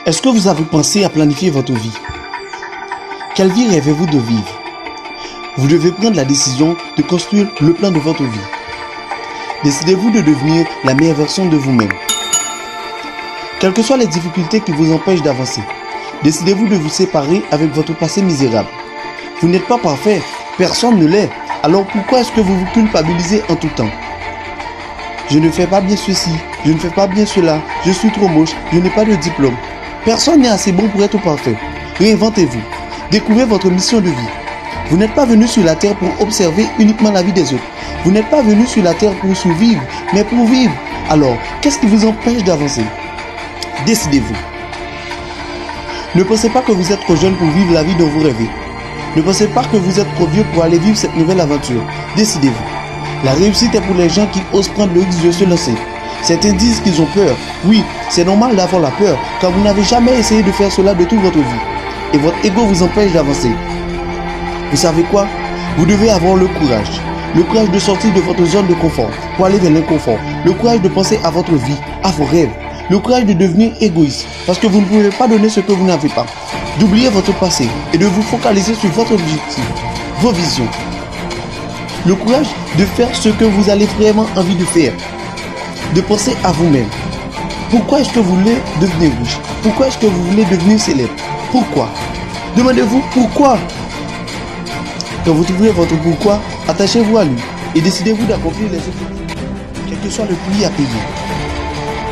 Est-ce que vous avez pensé à planifier votre vie? Quelle vie rêvez-vous de vivre? Vous devez prendre la décision de construire le plan de votre vie. Décidez-vous de devenir la meilleure version de vous-même. Quelles que soient les difficultés qui vous empêchent d'avancer, décidez-vous de vous séparer avec votre passé misérable. Vous n'êtes pas parfait, personne ne l'est. Alors pourquoi est-ce que vous vous culpabilisez en tout temps? Je ne fais pas bien ceci, je ne fais pas bien cela, je suis trop moche, je n'ai pas de diplôme. Personne n'est assez bon pour être parfait. Réinventez-vous. Découvrez votre mission de vie. Vous n'êtes pas venu sur la terre pour observer uniquement la vie des autres. Vous n'êtes pas venu sur la terre pour survivre, mais pour vivre. Alors, qu'est-ce qui vous empêche d'avancer? Décidez-vous. Ne pensez pas que vous êtes trop jeune pour vivre la vie dont vous rêvez. Ne pensez pas que vous êtes trop vieux pour aller vivre cette nouvelle aventure. Décidez-vous. La réussite est pour les gens qui osent prendre le risque de se lancer. Certains disent qu'ils ont peur. Oui, c'est normal d'avoir la peur, car vous n'avez jamais essayé de faire cela de toute votre vie. Et votre ego vous empêche d'avancer. Vous savez quoi? Vous devez avoir le courage. Le courage de sortir de votre zone de confort pour aller vers l'inconfort. Le courage de penser à votre vie, à vos rêves. Le courage de devenir égoïste, parce que vous ne pouvez pas donner ce que vous n'avez pas. D'oublier votre passé et de vous focaliser sur votre objectif, vos visions. Le courage de faire ce que vous avez vraiment envie de faire. De penser à vous-même. Pourquoi est-ce que vous voulez devenir riche? Pourquoi est-ce que vous voulez devenir célèbre? Pourquoi? Demandez-vous pourquoi. Quand vous trouverez votre pourquoi, attachez-vous à lui et décidez-vous d'accomplir les objectifs, quel que soit le prix à payer.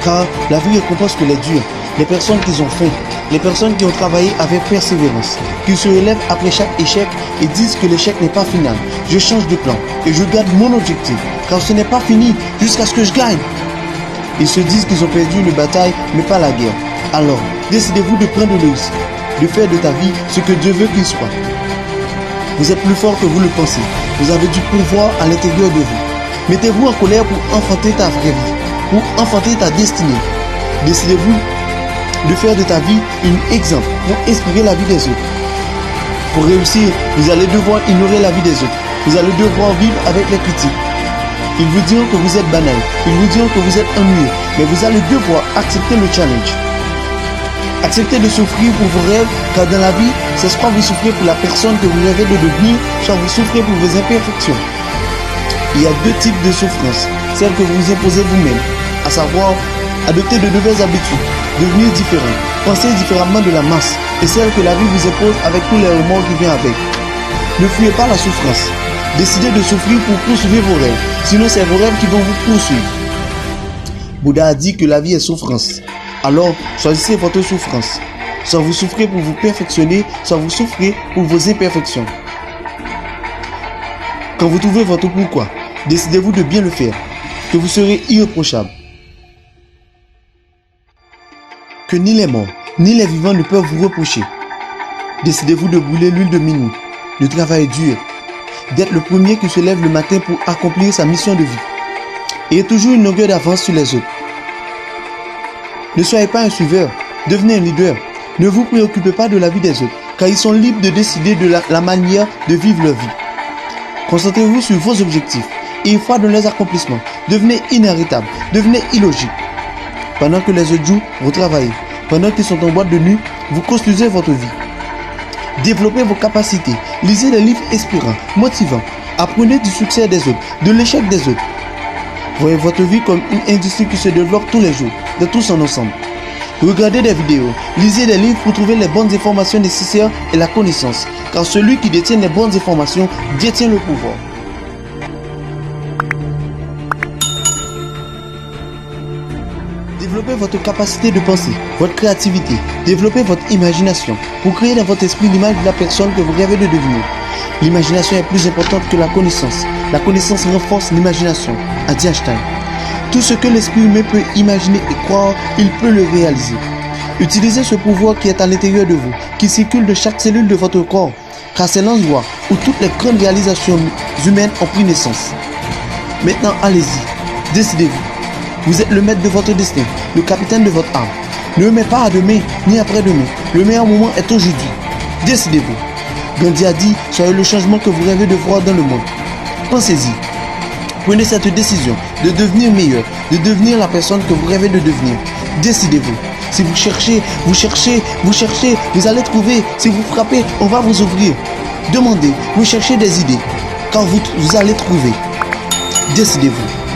Car la vie récompense que les durs, les personnes qui ont faim, les personnes qui ont travaillé avec persévérance, qui se relèvent après chaque échec et disent que l'échec n'est pas final. Je change de plan et je garde mon objectif, car ce n'est pas fini jusqu'à ce que je gagne. Ils se disent qu'ils ont perdu une bataille, mais pas la guerre. Alors, décidez-vous de prendre le risque, de faire de ta vie ce que Dieu veut qu'il soit. Vous êtes plus fort que vous le pensez. Vous avez du pouvoir à l'intérieur de vous. Mettez-vous en colère pour enfanter ta vraie vie, pour enfanter ta destinée. Décidez-vous de faire de ta vie un exemple pour inspirer la vie des autres. Pour réussir, vous allez devoir ignorer la vie des autres. Vous allez devoir vivre avec les critiques. Ils vous diront que vous êtes banal, ils vous diront que vous êtes ennuyeux, mais vous allez devoir accepter le challenge. Acceptez de souffrir pour vos rêves, car dans la vie, c'est soit vous souffrez pour la personne que vous rêvez de devenir, soit vous souffrez pour vos imperfections. Il y a deux types de souffrances, celles que vous imposez vous-même, à savoir adopter de nouvelles habitudes, devenir différent, penser différemment de la masse, et celles que la vie vous impose avec tous les remords qui viennent avec. Ne fuyez pas la souffrance. Décidez de souffrir pour poursuivre vos rêves, sinon c'est vos rêves qui vont vous poursuivre. Bouddha a dit que la vie est souffrance. Alors, choisissez votre souffrance. Soit vous souffrez pour vous perfectionner, soit vous souffrez pour vos imperfections. Quand vous trouvez votre pourquoi, décidez-vous de bien le faire, que vous serez irréprochable. Que ni les morts, ni les vivants ne peuvent vous reprocher. Décidez-vous de brûler l'huile de minuit, de travailler dur, d'être le premier qui se lève le matin pour accomplir sa mission de vie. Ayez toujours une longueur d'avance sur les autres. Ne soyez pas un suiveur, devenez un leader. Ne vous préoccupez pas de la vie des autres, car ils sont libres de décider de la manière de vivre leur vie. Concentrez-vous sur vos objectifs et une fois dans leurs accomplissements, devenez inarrêtable, devenez illogique. Pendant que les autres jouent, vous travaillez. Pendant qu'ils sont en boîte de nuit, vous construisez votre vie. Développez vos capacités, lisez des livres inspirants, motivants. Apprenez du succès des autres, de l'échec des autres. Voyez votre vie comme une industrie qui se développe tous les jours, de tous en ensemble. Regardez des vidéos, lisez des livres pour trouver les bonnes informations nécessaires et la connaissance, car celui qui détient les bonnes informations détient le pouvoir. Développez votre capacité de penser, votre créativité, développez votre imagination pour créer dans votre esprit l'image de la personne que vous rêvez de devenir. L'imagination est plus importante que la connaissance. La connaissance renforce l'imagination, a dit Einstein. Tout ce que l'esprit humain peut imaginer et croire, il peut le réaliser. Utilisez ce pouvoir qui est à l'intérieur de vous, qui circule de chaque cellule de votre corps, car c'est l'endroit où toutes les grandes réalisations humaines ont pris naissance. Maintenant, allez-y, décidez-vous. Vous êtes le maître de votre destin, le capitaine de votre âme. Ne remettez pas à demain, ni après-demain. Le meilleur moment est aujourd'hui. Décidez-vous. Gandhi a dit, soyez le changement que vous rêvez de voir dans le monde. Pensez-y. Prenez cette décision de devenir meilleur, de devenir la personne que vous rêvez de devenir. Décidez-vous. Si vous cherchez, vous cherchez, vous cherchez, vous allez trouver. Si vous frappez, on va vous ouvrir. Demandez, vous cherchez des idées, car vous allez trouver. Décidez-vous.